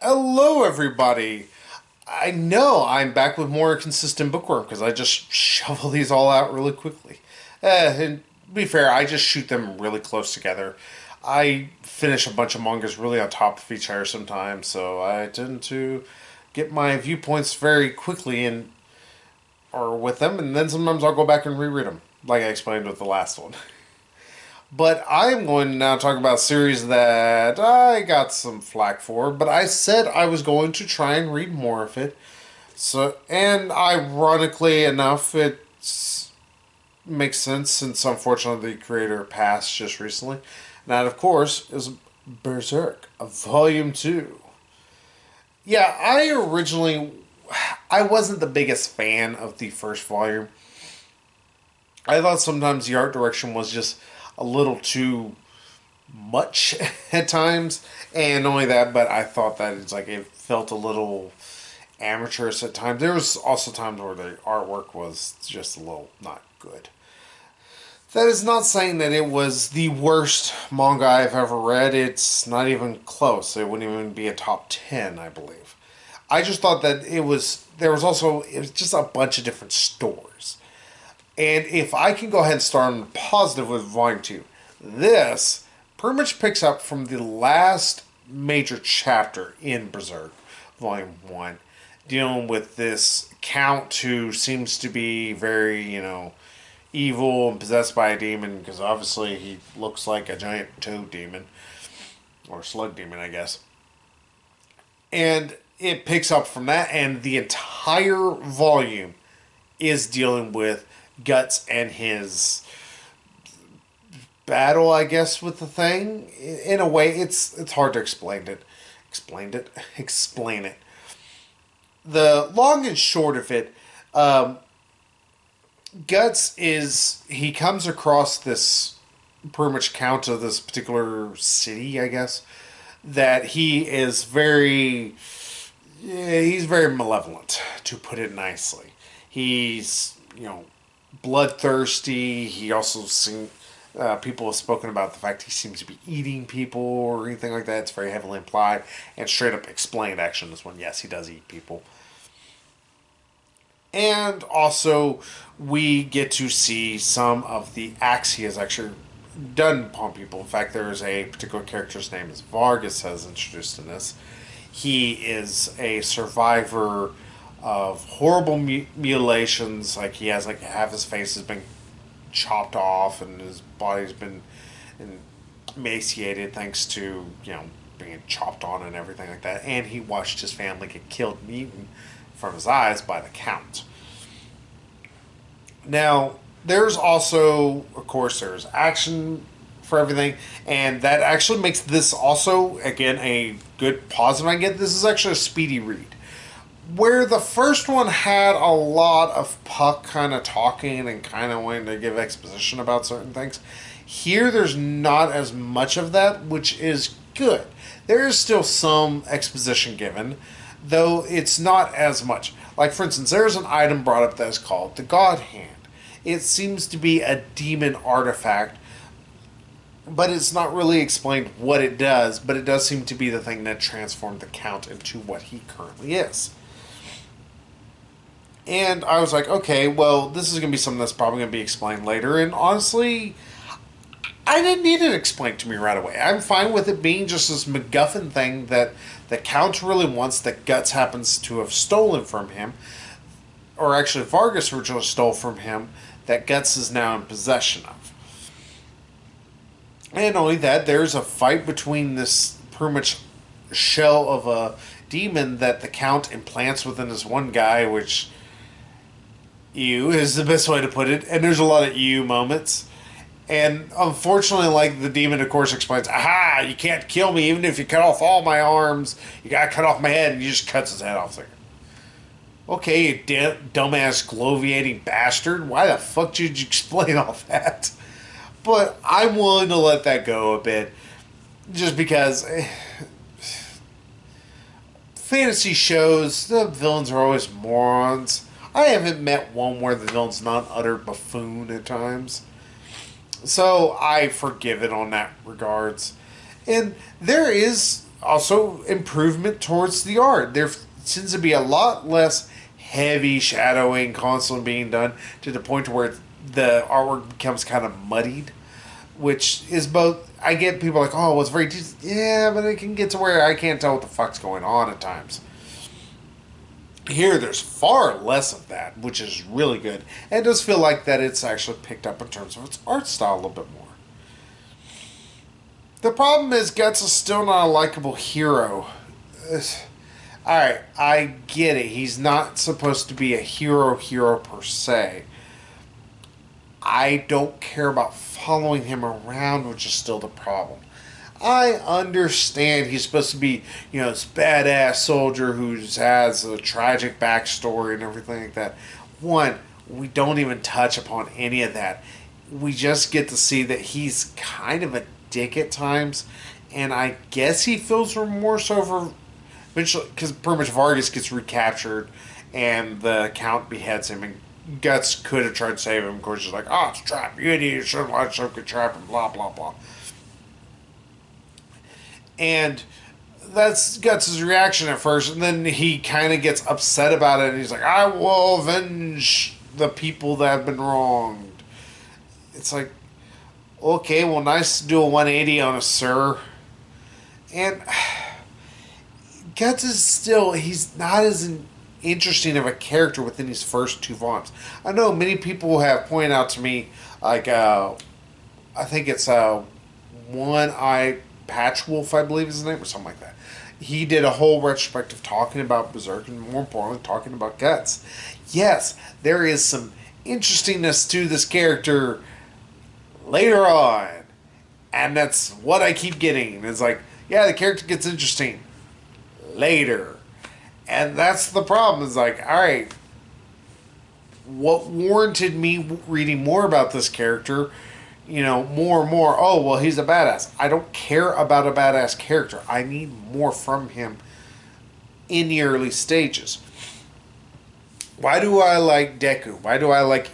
Hello, everybody. I know I'm back with more consistent Bookworm because I just shovel these all out really quickly. And to be fair, I just shoot them really close together. I finish a bunch of mangas really on top of each other sometimes, so I tend to get my viewpoints very quickly and or with them, and then sometimes I'll go back and reread them, like I explained with the last one. But I'm going to now talk about a series that I got some flack for, but I said I was going to try and read more of it. So, and ironically enough, it makes sense since unfortunately the creator passed just recently. And that, of course, is Berserk, Volume 2. Yeah, I wasn't the biggest fan of the first volume. I thought sometimes the art direction was just a little too much at times, and not only that, but I thought that it felt a little amateurish at times. There was also times where the artwork was just a little not good. That is not saying that it was the worst manga I've ever read. It's not even close. It wouldn't even be a top 10, I believe. I just thought that it was just a bunch of different stories. And if I can go ahead and start on the positive with Volume 2, this pretty much picks up from the last major chapter in Berserk, Volume 1, dealing with this Count who seems to be very, evil and possessed by a demon, because obviously he looks like a giant toad demon, or slug demon, I guess. And it picks up from that, and the entire volume is dealing with Guts and his battle, I guess, with the thing. In a way, it's hard to explain it. The long and short of it, Guts is he comes across this pretty much count of this particular city, I guess, that he's very malevolent, to put it nicely. He's bloodthirsty. He also people have spoken about the fact he seems to be eating people or anything like that. It's very heavily implied and straight up explained. Actually, in this one, yes, he does eat people. And also, we get to see some of the acts he has actually done upon people. In fact, there is a particular character's name is Vargas has introduced in this. He is a survivor of horrible mutilations. Like he has like half his face has been chopped off and his body's been emaciated thanks to being chopped on and everything like that. And he watched his family get killed and eaten from his eyes by the Count. Now, there's also, of course, there's action for everything, and that actually makes this also, again, a good positive. I get this is actually a speedy read. Where the first one had a lot of Puck kind of talking and kind of wanting to give exposition about certain things, here there's not as much of that, which is good. There is still some exposition given, though it's not as much. Like, for instance, there's an item brought up that is called the God Hand. It seems to be a demon artifact, but it's not really explained what it does, but it does seem to be the thing that transformed the Count into what he currently is. And I was like, okay, well, this is going to be something that's probably going to be explained later. And honestly, I didn't need it explained to me right away. I'm fine with it being just this MacGuffin thing that the Count really wants that Guts happens to have stolen from him. Or actually, Vargas originally stole from him that Guts is now in possession of. And not only that, there's a fight between this pretty much shell of a demon that the Count implants within this one guy, which ew is the best way to put it. And there's a lot of ew moments. And unfortunately, like the demon, of course, explains, aha, you can't kill me even if you cut off all my arms. You gotta cut off my head, and he just cuts his head off. It's like, okay, you dumbass, gloviating bastard. Why the fuck did you explain all that? But I'm willing to let that go a bit. Just because fantasy shows, the villains are always morons. I haven't met one where the villain's not an utter buffoon at times. So I forgive it on that regards. And there is also improvement towards the art. There seems to be a lot less heavy shadowing constantly being done to the point where the artwork becomes kind of muddied, which is both. I get people like, oh, well, it's very decent. Yeah, but it can get to where I can't tell what the fuck's going on at times. Here, there's far less of that, which is really good. And it does feel like that it's actually picked up in terms of its art style a little bit more. The problem is Guts is still not a likable hero. Alright, I get it. He's not supposed to be a hero per se. I don't care about following him around, which is still the problem. I understand he's supposed to be, this badass soldier who has a tragic backstory and everything like that. One, we don't even touch upon any of that. We just get to see that he's kind of a dick at times, and I guess he feels remorse over eventually, because pretty much Vargas gets recaptured and the Count beheads him, and Guts could have tried to save him. Of course, he's like, oh, it's a trap, you idiot, you shouldn't let yourself get trapped, and blah, blah, blah. And that's Guts' reaction at first, and then he kind of gets upset about it, and he's like, I will avenge the people that have been wronged. It's like, okay, well, nice to do a 180 on us, sir. And Guts is still, he's not as interesting of a character within these first two volumes. I know many people have pointed out to me, like, I think it's One-Eye Patchwolf, I believe is his name, or something like that. He did a whole retrospective talking about Berserk, and more importantly, talking about Guts. Yes, there is some interestingness to this character later on, and that's what I keep getting. It's like, yeah, the character gets interesting later, and that's the problem. It's like, all right, what warranted me reading more about this character, more and more, oh, well, he's a badass. I don't care about a badass character. I need more from him in the early stages. Why do I like Deku? Why do I like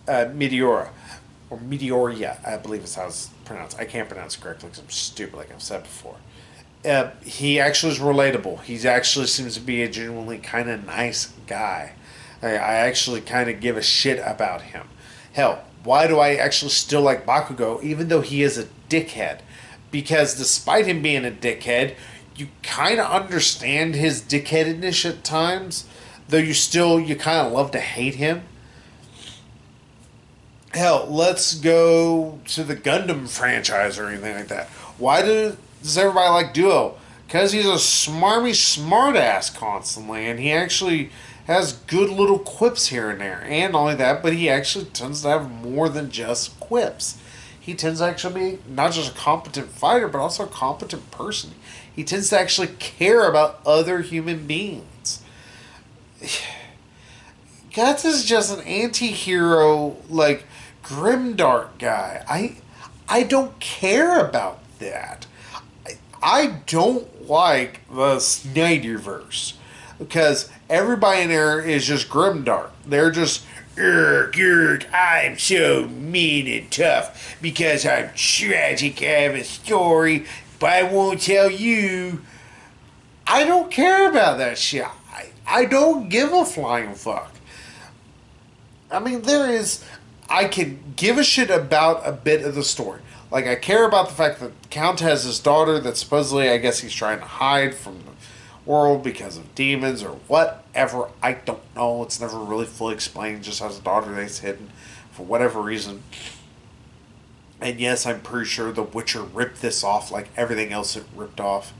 Meteora? Or Meteoria, I believe is how it's pronounced. I can't pronounce it correctly because I'm stupid, like I've said before. He actually is relatable. He actually seems to be a genuinely kind of nice guy. I actually kind of give a shit about him. Hell, why do I actually still like Bakugo, even though he is a dickhead? Because despite him being a dickhead, you kind of understand his dickheadedness at times, though you kind of love to hate him. Hell, let's go to the Gundam franchise or anything like that. Why does everybody like Duo? Because he's a smarmy smartass constantly, and he actually has good little quips here and there. And not only that, but he actually tends to have more than just quips. He tends to actually be not just a competent fighter, but also a competent person. He tends to actually care about other human beings. Guts is just an anti-hero, like, grimdark guy. I don't care about that. I don't like the Snyderverse because everybody in there is just grimdark. They're just, I'm so mean and tough because I'm tragic. I have a story, but I won't tell you. I don't care about that shit. I don't give a flying fuck. I mean, I can give a shit about a bit of the story. Like, I care about the fact that Count has his daughter that supposedly, I guess he's trying to hide from the world because of demons or whatever. I don't know. It's never really fully explained. Just has a daughter that's hidden for whatever reason. And yes, I'm pretty sure The Witcher ripped this off like everything else it ripped off.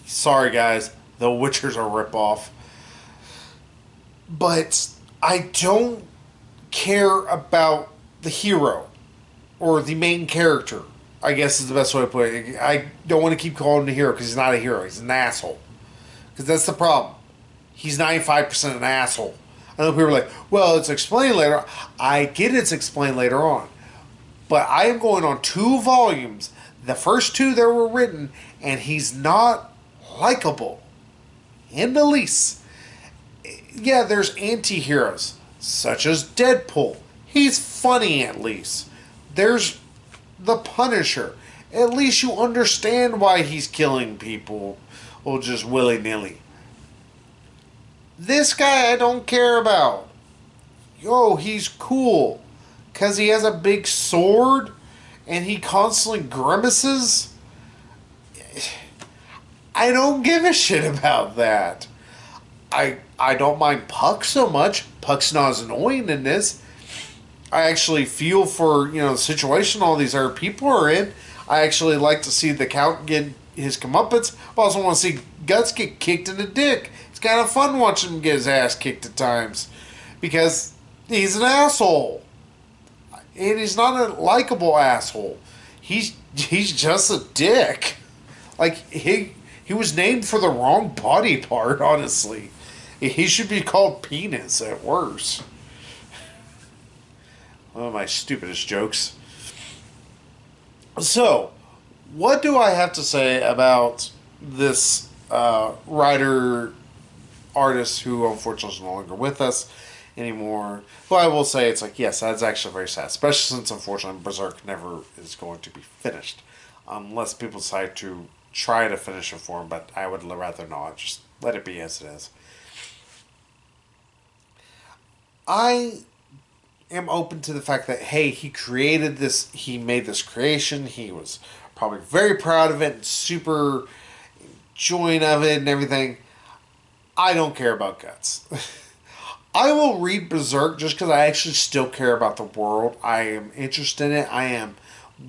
Sorry, guys. The Witcher's a ripoff. But I don't care about the hero or the main character, I guess is the best way to put it. I don't want to keep calling him a hero because he's not a hero. He's an asshole. Because that's the problem. He's 95% an asshole. I know people are like, well, it's explained later. I get it's explained later on. But I am going on 2 volumes, the first 2 that were written, and he's not likable in the least. Yeah, there's anti-heroes, such as Deadpool. He's funny at least. There's the Punisher. At least you understand why he's killing people, or just willy nilly. This guy I don't care about. Yo, he's cool. Because he has a big sword and he constantly grimaces. I don't give a shit about that. I don't mind Puck so much. Puck's not as annoying in this. I actually feel for, the situation all these other people are in. I actually like to see the Count get his comeuppance. I also want to see Guts get kicked in the dick. It's kind of fun watching him get his ass kicked at times. Because he's an asshole. And he's not a likable asshole. He's just a dick. Like, he was named for the wrong body part, honestly. He should be called Penis at worst. One of my stupidest jokes. So, what do I have to say about this writer, artist who unfortunately is no longer with us anymore? Well, I will say it's like, yes, that's actually very sad, especially since unfortunately Berserk never is going to be finished. Unless people decide to try to finish it for him, but I would rather not. Just let it be as it is. I am open to the fact that, hey, he created this, he made this creation, he was probably very proud of it and super enjoying of it and everything. I don't care about Guts. I will read Berserk just because I actually still care about the world. I am interested in it. I am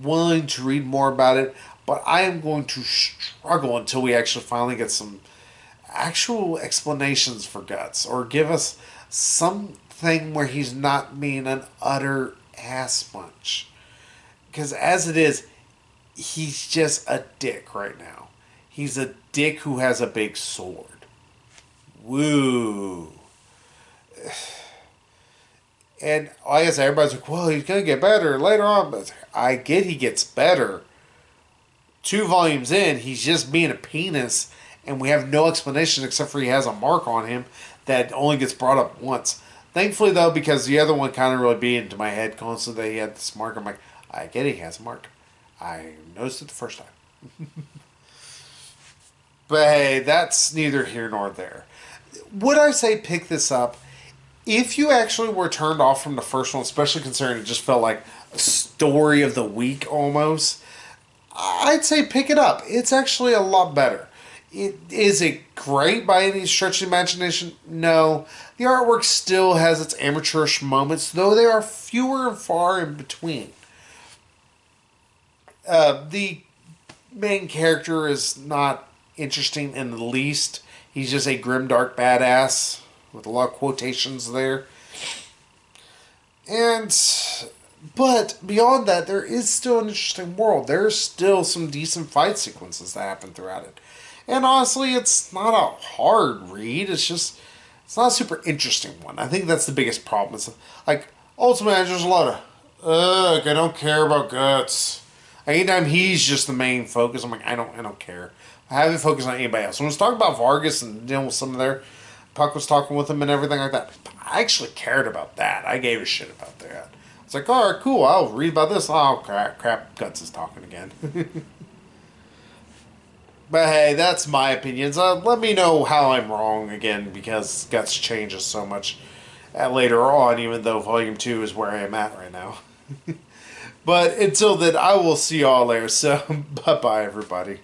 willing to read more about it, but I am going to struggle until we actually finally get some actual explanations for Guts, or give us something where he's not being an utter ass bunch. Because as it is, he's just a dick right now. He's a dick who has a big sword. Woo. And like I said, everybody's like, well, he's going to get better later on. But I get he gets better. 2 volumes in, he's just being a penis. And we have no explanation except for he has a mark on him that only gets brought up once. Thankfully, though, because the other one kind of really beat into my head constantly that he had this mark. I'm like, I get it, he has a mark. I noticed it the first time. But hey, that's neither here nor there. Would I say pick this up? If you actually were turned off from the first one, especially considering it just felt like a story of the week almost, I'd say pick it up. It's actually a lot better. Is it great by any stretch of the imagination? No. The artwork still has its amateurish moments, though they are fewer and far in between. The main character is not interesting in the least. He's just a grimdark badass with a lot of quotations there. But beyond that, there is still an interesting world. There's still some decent fight sequences that happen throughout it. And honestly, it's not a hard read. It's not a super interesting one. I think that's the biggest problem. It's like, ultimately, there's a lot of, I don't care about Guts. Anytime he's just the main focus, I'm like, I don't care. I haven't focused on anybody else. When I was talking about Vargas and dealing with some of their, Puck was talking with him and everything like that, I actually cared about that. I gave a shit about that. It's like, all right, cool, I'll read about this. Oh, crap, Guts is talking again. But hey, that's my opinions. Let me know how I'm wrong again, because Guts changes so much later on, even though Volume 2 is where I am at right now. But until then, I will see y'all later. So, bye-bye, everybody.